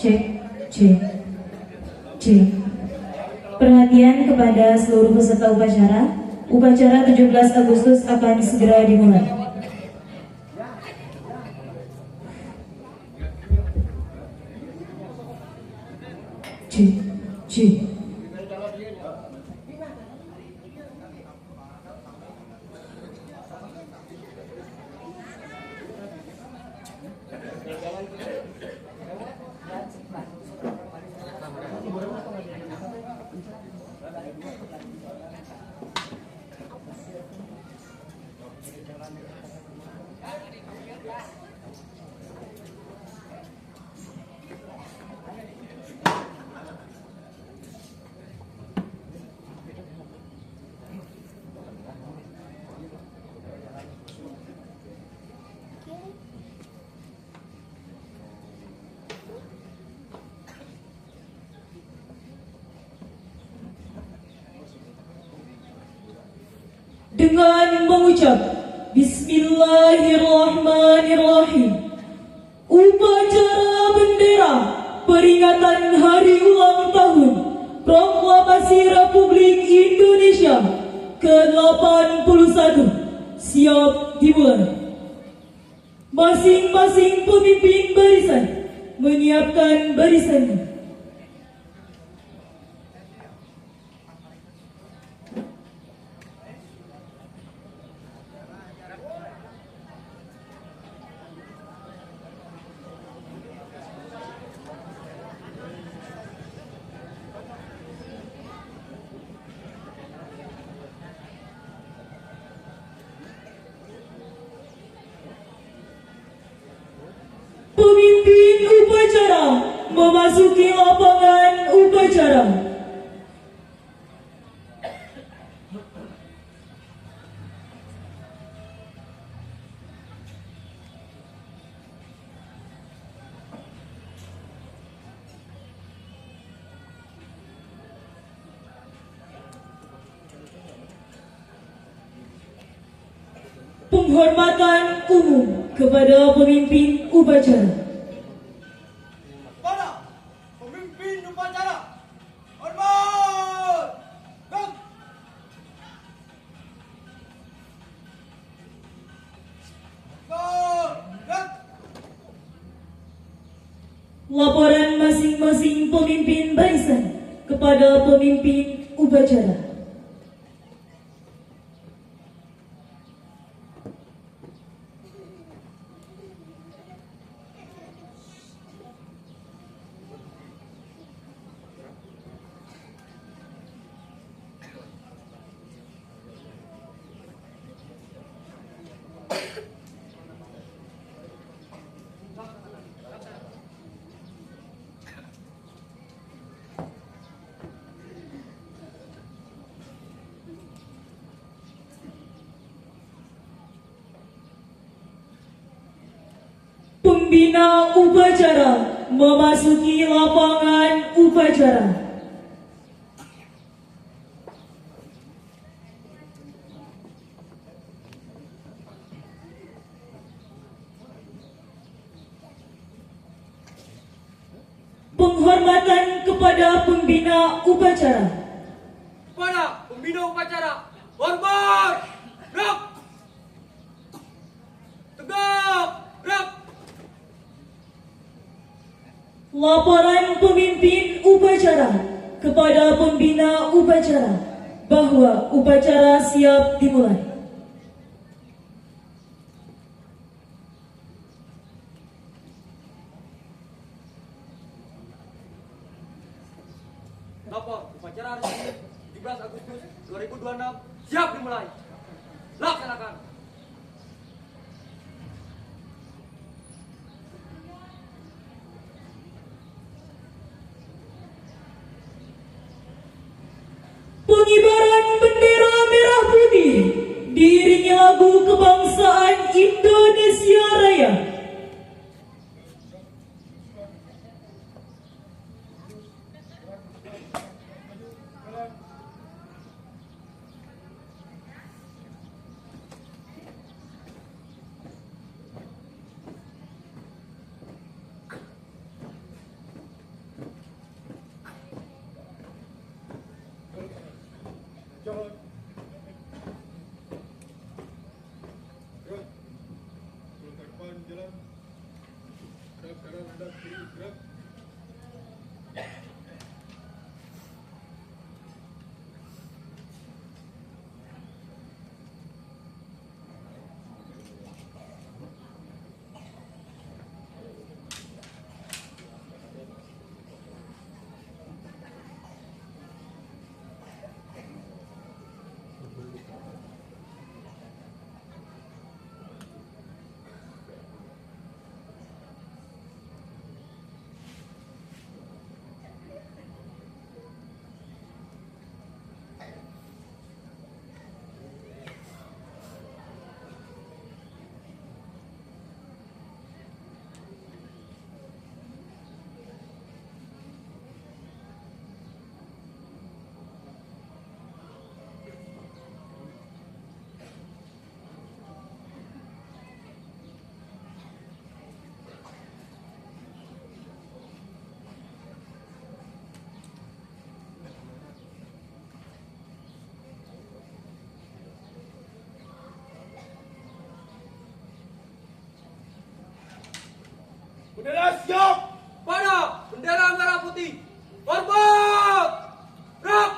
Cek, cek, cek. Perhatian kepada seluruh peserta upacara. Upacara 17 Agustus akan segera dimulai. Cek, cek. Dengan mengucap Bismillahirrahmanirrahim, upacara bendera peringatan Hari Ulang Tahun Proklamasi Republik Indonesia ke-81 siap dimulai. Masing-masing pemimpin barisan menyiapkan barisannya. Pemimpin upacara memasuki lapangan upacara. Penghormatan umum kepada pemimpin upacara. Para pemimpin upacara, hormat! Gerak! Gerak! Laporan masing-masing pemimpin barisan kepada pemimpin upacara. Pembina upacara memasuki lapangan upacara. Penghormatan kepada pembina upacara. Para pembina upacara, hormat! Gerak! Tegak! Gerak! Laporan pemimpin upacara kepada pembina upacara bahwa upacara siap dimulai. Lapor upacara hari ini 17 Agustus 2026 siap dimulai. Laksanakan. Pengibaran bendera merah putih diiringi lagu kebangsaan Indonesia Raya. Gerak kanan hadap kiri gerak. Bendera siap. Pada bendera merah putih. Hormat. Gerak.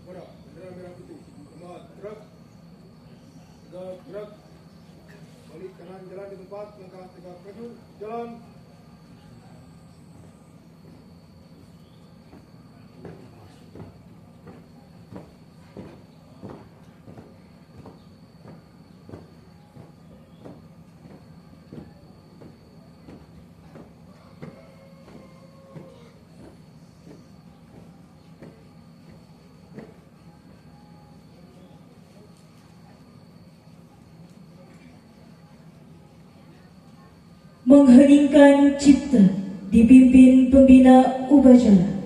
Pada bendera merah putih. Hormat. Gerak. Tegak gerak. Balik kanan jalan di tempat. Langkah tegak maju. Jalan. Mengheningkan cipta dipimpin pembina upacara.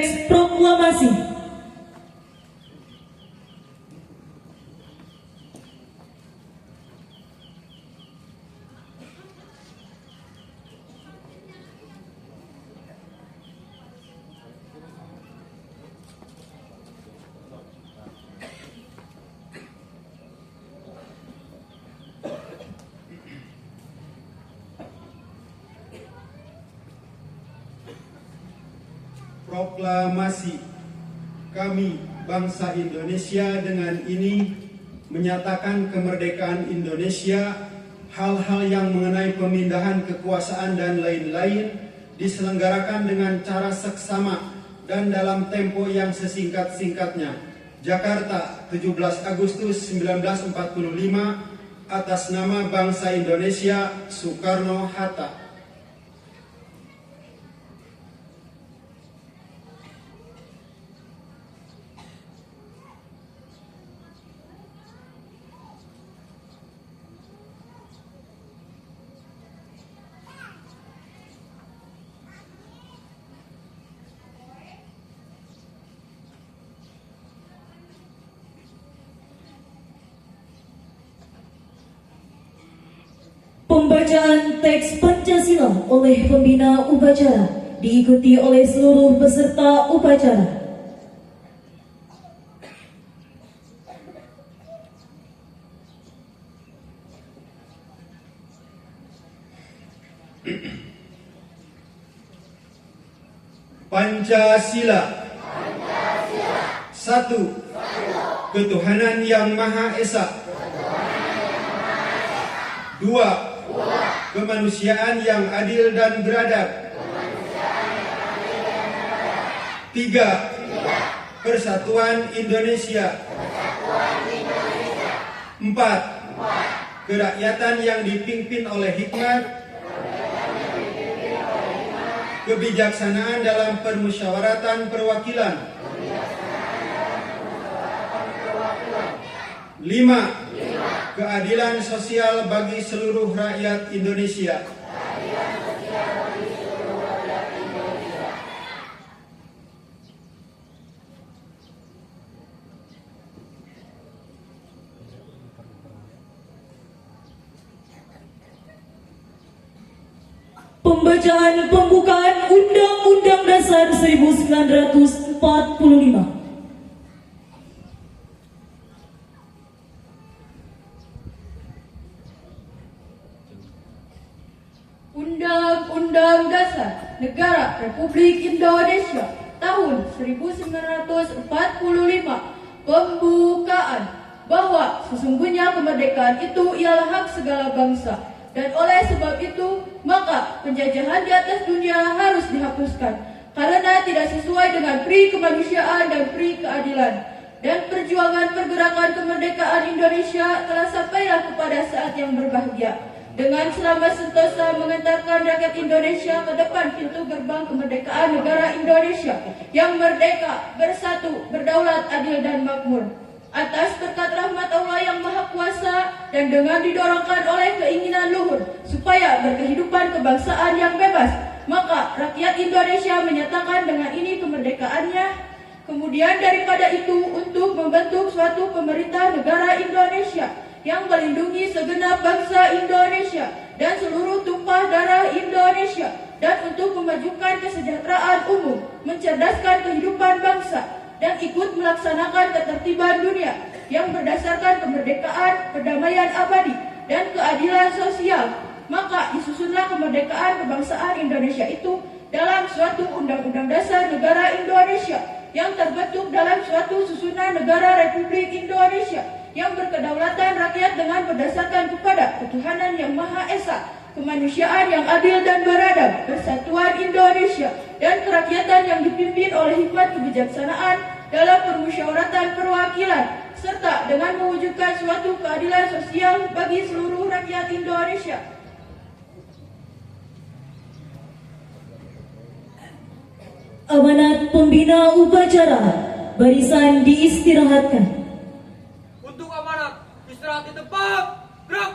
teks proklamasi. Proklamasi. Kami, bangsa Indonesia, dengan ini menyatakan kemerdekaan Indonesia. Hal-hal yang mengenai pemindahan kekuasaan dan lain-lain diselenggarakan dengan cara seksama dan dalam tempo yang sesingkat-singkatnya. Jakarta, 17 Agustus 1945, atas nama bangsa Indonesia, Soekarno-Hatta. Pembacaan teks Pancasila oleh pembina upacara diikuti oleh seluruh peserta upacara. Pancasila. Satu. Ketuhanan yang Maha Esa. Dua. Kemanusiaan yang adil dan beradab. Tiga. Persatuan Indonesia. Empat. Kerakyatan yang dipimpin oleh hikmat, kebijaksanaan dalam permusyawaratan perwakilan. 5. Keadilan sosial bagi seluruh rakyat Indonesia. Pembacaan pembukaan Undang-Undang Dasar 1945. Undang-Undang Dasar Negara Republik Indonesia tahun 1945 pembukaan bahwa sesungguhnya kemerdekaan itu ialah hak segala bangsa, dan oleh sebab itu maka penjajahan di atas dunia harus dihapuskan karena tidak sesuai dengan pri kemanusiaan dan pri keadilan. Dan perjuangan pergerakan kemerdekaan Indonesia telah sampailah kepada saat yang berbahagia dengan selama sentosa mengantarkan rakyat Indonesia ke depan pintu gerbang kemerdekaan negara Indonesia yang merdeka, bersatu, berdaulat, adil dan makmur. Atas berkat rahmat Allah yang Maha Kuasa dan dengan didorongkan oleh keinginan luhur supaya berkehidupan kebangsaan yang bebas, maka rakyat Indonesia menyatakan dengan ini kemerdekaannya. Kemudian daripada itu, untuk membentuk suatu pemerintah negara Indonesia yang melindungi segenap bangsa Indonesia dan seluruh tumpah darah Indonesia, dan untuk memajukan kesejahteraan umum, mencerdaskan kehidupan bangsa, dan ikut melaksanakan ketertiban dunia yang berdasarkan kemerdekaan, perdamaian abadi, dan keadilan sosial. Maka disusunlah kemerdekaan kebangsaan Indonesia itu dalam suatu Undang-Undang Dasar Negara Indonesia yang terbentuk dalam suatu susunan negara Republik Indonesia yang berkedaulatan rakyat dengan berdasarkan kepada ketuhanan yang Maha Esa, kemanusiaan yang adil dan beradab, persatuan Indonesia, dan kerakyatan yang dipimpin oleh hikmat kebijaksanaan dalam permusyawaratan perwakilan, serta dengan mewujudkan suatu keadilan sosial bagi seluruh rakyat Indonesia. Amanat pembina upacara, barisan diistirahatkan. Untuk amanat, istirahat di tempat. Gerak.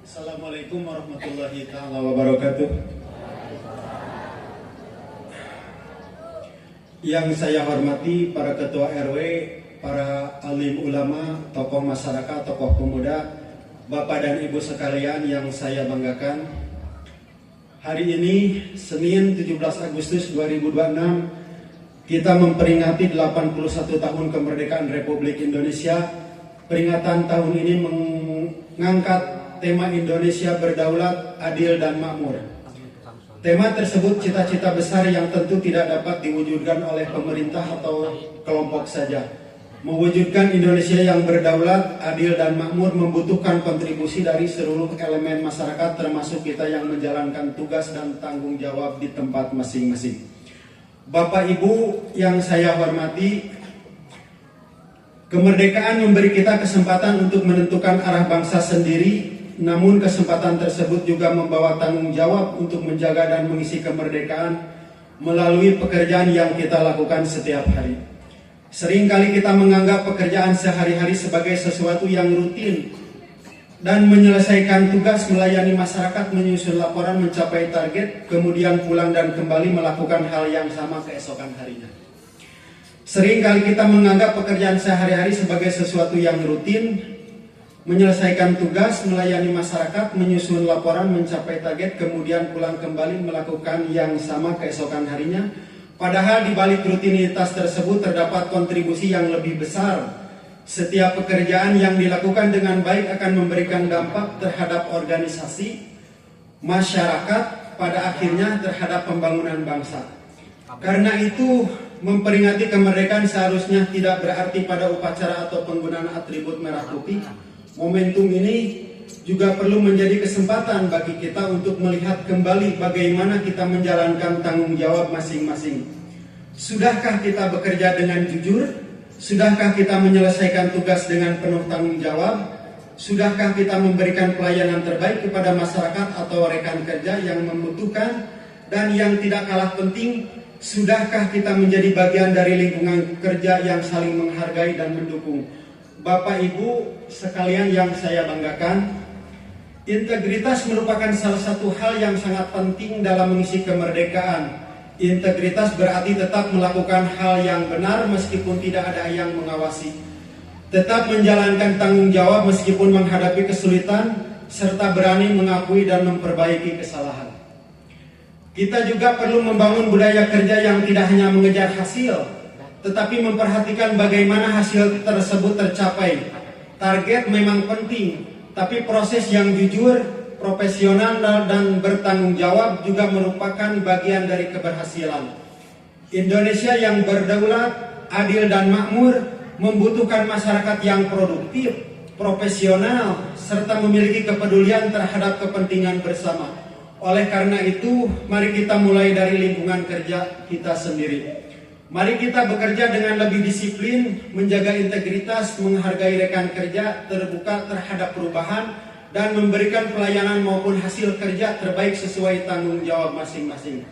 Assalamualaikum warahmatullahi taala wabarakatuh. Yang saya hormati para ketua RW, para alim ulama, tokoh masyarakat, tokoh pemuda, Bapak dan Ibu sekalian yang saya banggakan. Hari ini Senin 17 Agustus 2026 kita memperingati 81 tahun kemerdekaan Republik Indonesia. Peringatan tahun ini mengangkat tema Indonesia berdaulat, adil dan makmur. Tema tersebut cita-cita besar yang tentu tidak dapat diwujudkan oleh pemerintah atau kelompok saja. Mewujudkan Indonesia yang berdaulat, adil dan makmur membutuhkan kontribusi dari seluruh elemen masyarakat, termasuk kita yang menjalankan tugas dan tanggung jawab di tempat masing-masing. Bapak Ibu yang saya hormati, kemerdekaan memberi kita kesempatan untuk menentukan arah bangsa sendiri. Namun kesempatan tersebut juga membawa tanggung jawab untuk menjaga dan mengisi kemerdekaan melalui pekerjaan yang kita lakukan setiap hari. Seringkali kita menganggap pekerjaan sehari-hari sebagai sesuatu yang rutin dan menyelesaikan tugas, melayani masyarakat, menyusun laporan, mencapai target, kemudian pulang dan kembali melakukan hal yang sama keesokan harinya. Seringkali kita menganggap pekerjaan sehari-hari sebagai sesuatu yang rutin, menyelesaikan tugas, melayani masyarakat, menyusun laporan, mencapai target, kemudian pulang kembali melakukan yang sama keesokan harinya. Padahal di balik rutinitas tersebut terdapat kontribusi yang lebih besar. Setiap pekerjaan yang dilakukan dengan baik akan memberikan dampak terhadap organisasi, masyarakat, pada akhirnya terhadap pembangunan bangsa. Karena itu, memperingati kemerdekaan seharusnya tidak berarti pada upacara atau penggunaan atribut merah putih. Momentum ini juga perlu menjadi kesempatan bagi kita untuk melihat kembali bagaimana kita menjalankan tanggung jawab masing-masing. Sudahkah kita bekerja dengan jujur? Sudahkah kita menyelesaikan tugas dengan penuh tanggung jawab? Sudahkah kita memberikan pelayanan terbaik kepada masyarakat atau rekan kerja yang membutuhkan? Dan yang tidak kalah penting, sudahkah kita menjadi bagian dari lingkungan kerja yang saling menghargai dan mendukung? Bapak Ibu sekalian yang saya banggakan, integritas merupakan salah satu hal yang sangat penting dalam mengisi kemerdekaan. Integritas berarti tetap melakukan hal yang benar meskipun tidak ada yang mengawasi. Tetap menjalankan tanggung jawab meskipun menghadapi kesulitan, serta berani mengakui dan memperbaiki kesalahan. Kita juga perlu membangun budaya kerja yang tidak hanya mengejar hasil, tetapi memperhatikan bagaimana hasil tersebut tercapai. Target memang penting, tapi proses yang jujur, profesional dan bertanggung jawab juga merupakan bagian dari keberhasilan. Indonesia yang berdaulat, adil dan makmur membutuhkan masyarakat yang produktif, profesional, serta memiliki kepedulian terhadap kepentingan bersama. Oleh karena itu, mari kita mulai dari lingkungan kerja kita sendiri. Mari kita bekerja dengan lebih disiplin, menjaga integritas, menghargai rekan kerja, terbuka terhadap perubahan, dan memberikan pelayanan maupun hasil kerja terbaik sesuai tanggung jawab masing-masing.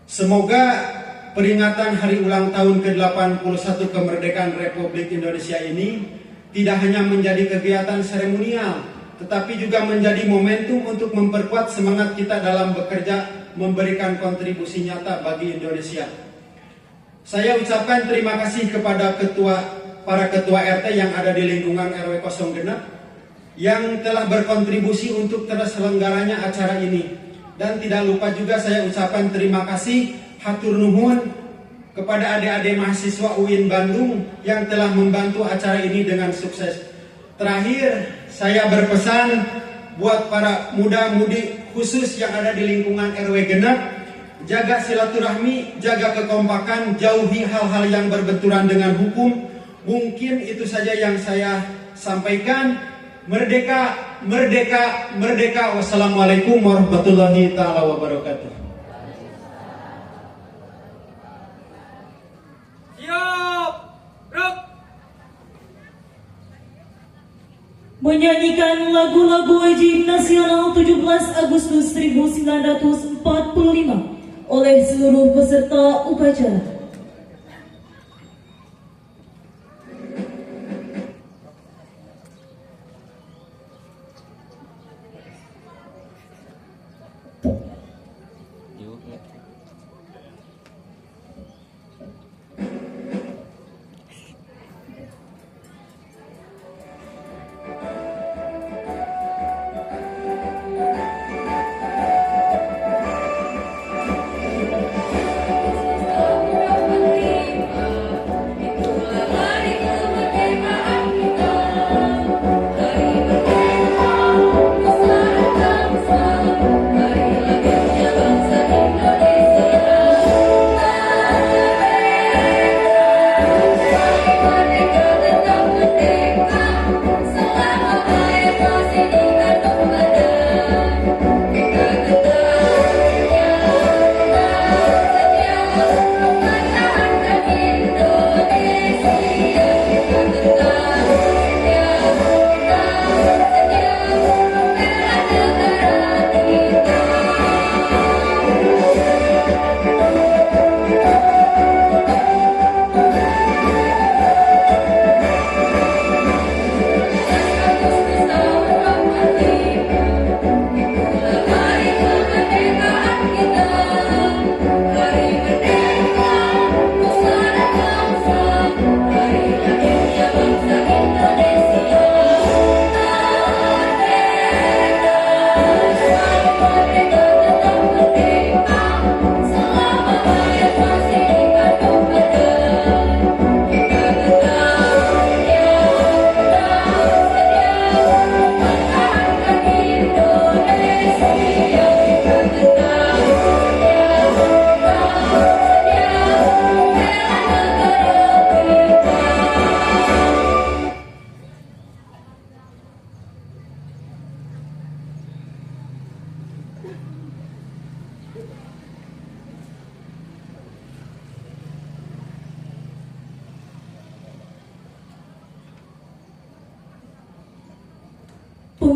Semoga peringatan hari ulang tahun ke-81 kemerdekaan Republik Indonesia ini tidak hanya menjadi kegiatan seremonial, tetapi juga menjadi momentum untuk memperkuat semangat kita dalam bekerja, memberikan kontribusi nyata bagi Indonesia. Saya ucapkan terima kasih kepada para ketua RT yang ada di lingkungan RW 06 yang telah berkontribusi untuk terselenggaranya acara ini. Dan tidak lupa juga saya ucapkan terima kasih hatur nuhun kepada adik-adik mahasiswa UIN Bandung yang telah membantu acara ini dengan sukses. Terakhir, saya berpesan buat para muda-mudi khusus yang ada di lingkungan RW genep, jaga silaturahmi, jaga kekompakan, jauhi hal-hal yang berbenturan dengan hukum. Mungkin itu saja yang saya sampaikan. Merdeka, merdeka, merdeka. Wassalamualaikum warahmatullahi taala wabarakatuh. Siap, gerak. Menyanyikan lagu-lagu wajib nasional 17 Agustus 1945 oleh seluruh peserta upacara.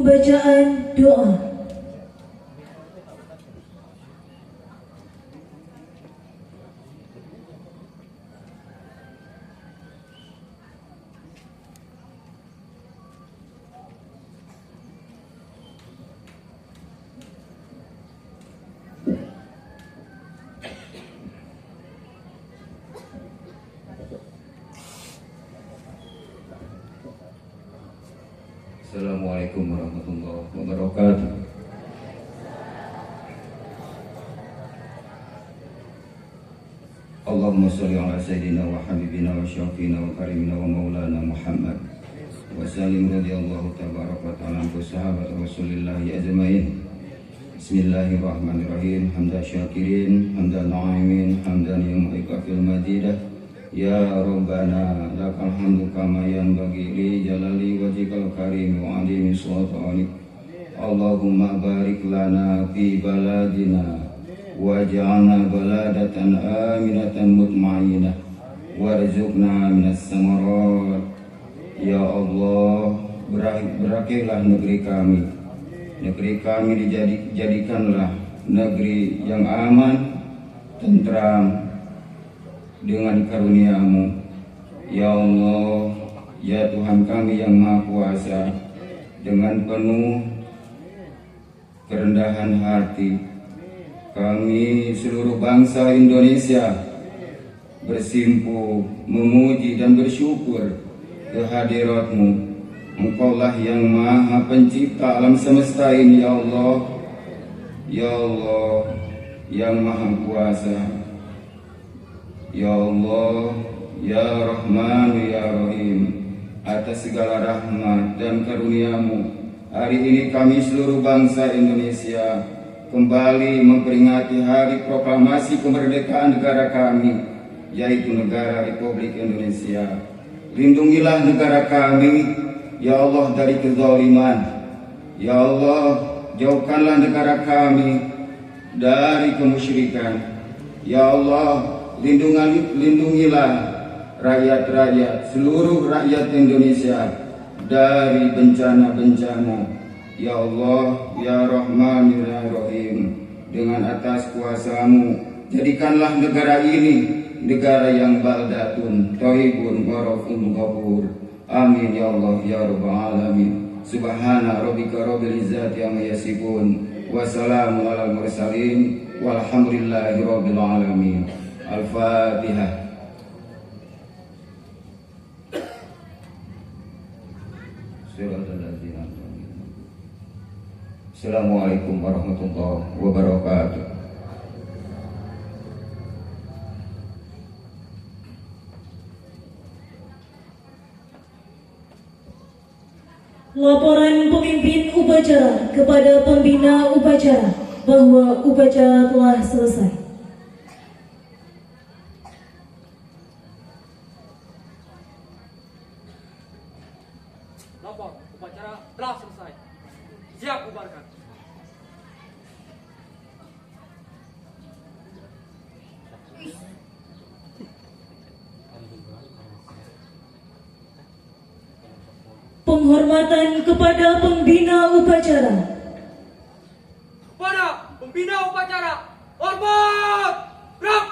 pembacaan doa. Assalamualaikum warahmatullahi wabarakatuh. Allahumma sholli ala sayyidina wa habibina wa syafiina wa karimina wa maulana Muhammad wa sallim radhiyallahu tabaraka wa ta'ala anhu sahabat Rasulillah ajmain. Bismillahirrahmanirrahim. Hamdan syakirin, hamdan na'imin, hamdan yu'ikafil madidah. Ya Rabbana lakal hamdu kama yanbaghi li jalali wajhikal karim wa adimi sultanik. Allahumma barik lana fi baladina waj'alna baladatan aminatan mutmainah warzuqna minas samarat. Ya Allah, berakhirlah negeri kami. Negeri kami dijadikanlah negeri yang aman, tentram dengan karunia-Mu. Ya Allah, ya Tuhan kami yang Maha Kuasa, dengan penuh kerendahan hati kami seluruh bangsa Indonesia bersimpuh memuji dan bersyukur kehadirat-Mu. Engkaulah yang Maha Pencipta alam semesta ini, ya Allah. Ya Allah, yang Maha Kuasa. Ya Allah, ya Rahman, ya Rahim, atas segala rahmat dan karunia-Mu, hari ini kami seluruh bangsa Indonesia kembali memperingati hari proklamasi kemerdekaan negara kami, yaitu negara Republik Indonesia. Lindungilah negara kami, ya Allah, dari kezaliman. Ya Allah, jauhkanlah negara kami dari kemusyrikan. Ya Allah, lindungilah rakyat-rakyat, seluruh rakyat Indonesia dari bencana-bencana. Ya Allah, ya Rahman, ya Rahim, dengan atas kuasa-Mu, jadikanlah negara ini negara yang baldatun, thayyibun, warafun, ghafur. Amin ya Allah ya Rabbal Alamin. Subhana rabbika rabbil izzati amma yasifun, wa salamun alal mursalin, walhamdulillahi rabbil alamin. Al-Fatihah. Assalamualaikum warahmatullahi wabarakatuh. Laporan pemimpin upacara kepada pembina upacara bahwa upacara telah selesai. Lapor, upacara telah selesai. Siap bubarkan. Penghormatan kepada pembina upacara. Kepada pembina upacara, hormat, gerak,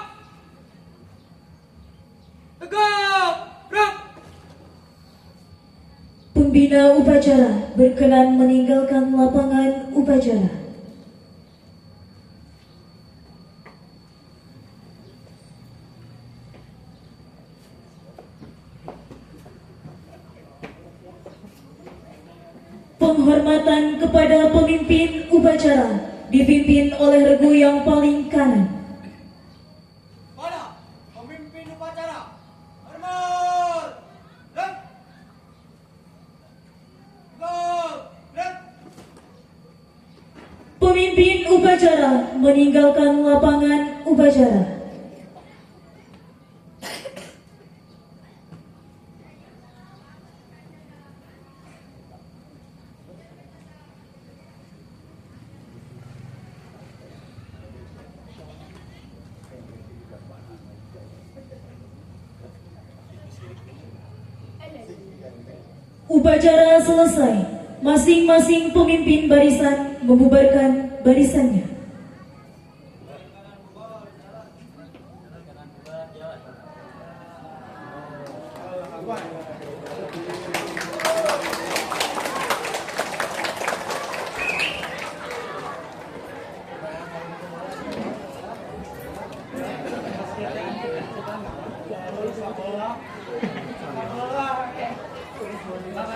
tegak, gerak. Pembina upacara berkenan meninggalkan lapangan upacara. Penghormatan kepada pemimpin upacara dipimpin oleh regu yang paling kanan. Kepada pemimpin upacara, hormat, gerak, tegak, gerak. Pemimpin upacara meninggalkan lapangan upacara. Upacara selesai. Masing-masing pemimpin barisan membubarkan barisannya.